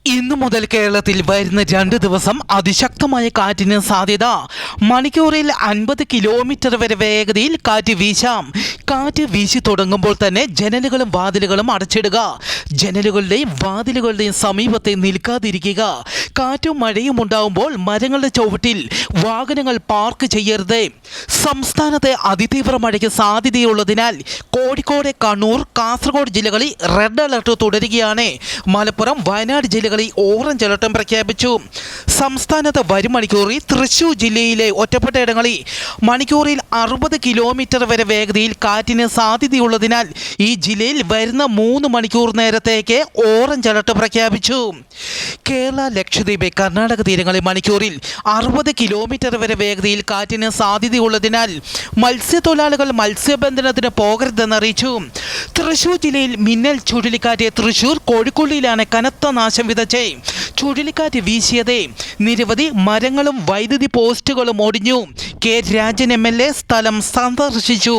ഇന്നു മുതൽ കേരളത്തിൽ വരുന്ന 2 ദിവസം അതിശക്തമായ കാറ്റിന് സാധ്യത. മണിക്കൂറിൽ 50 കിലോമീറ്റർ വരെ വേഗതയിൽ കാറ്റ് വീശാം. കാറ്റ് വീശി തുടങ്ങുമ്പോൾ തന്നെ ജനലുകളും വാതിലുകളും അടച്ചിടുക. ജനലുകളുടെയും വാതിലുകളുടെയും സമീപത്തെ നിൽക്കാതിരിക്കുക. കാറ്റും മഴയും ഉണ്ടാകുമ്പോൾ മരങ്ങളുടെ ചുവട്ടിൽ വാഹനങ്ങൾ പാർക്ക് ചെയ്യരുത്. സംസ്ഥാനത്തെ അതിതീവ്ര മഴയ്ക്ക് സാധ്യതയുള്ളതിനാൽ കോഴിക്കോട്, കണ്ണൂർ, കാസർഗോഡ് ജില്ലകളിൽ റെഡ് അലർട്ട് തുടരുകയാണ്. മലപ്പുറം, വയനാട് ജില്ലകളിൽ ഓറഞ്ച് അലർട്ടും പ്രഖ്യാപിച്ചു. സംസ്ഥാനത്ത് വരും മണിക്കൂറിൽ തൃശൂർ ജില്ലയിലെ ഒറ്റപ്പെട്ട ഇടങ്ങളിൽ മണിക്കൂറിൽ 60 കിലോമീറ്റർ വരെ വേഗതയിൽ കാറ്റിന് സാധ്യതയുള്ളതിനാൽ ഈ ജില്ലയിൽ വരുന്ന 3 മണിക്കൂർ നേരത്തേക്ക് ഓറഞ്ച് അലർട്ട് പ്രഖ്യാപിച്ചു. കേരള, ലക്ഷദ്വീപ്, കർണാടക തീരങ്ങളിൽ മണിക്കൂറിൽ 60 കിലോമീറ്റർ വരെ വേഗതയിൽ കാറ്റിന് സാധ്യതയുള്ളതിനാൽ മത്സ്യത്തൊഴിലാളികൾ മത്സ്യബന്ധനത്തിന് പോകരുതെന്ന് അറിയിച്ചു. തൃശൂർ ജില്ലയിൽ മിന്നൽ ചുഴലിക്കാറ്റ് തൃശൂർ കോഴിക്കോടിലാണ് കനത്ത നാശം വിതച്ച് ചുഴലിക്കാറ്റ് വീശിയത്. നിരവധി മരങ്ങളും വൈദ്യുതി പോസ്റ്റുകളും ഒടിഞ്ഞു. കെ രാജൻ MLA സ്ഥലം സന്ദർശിച്ചു.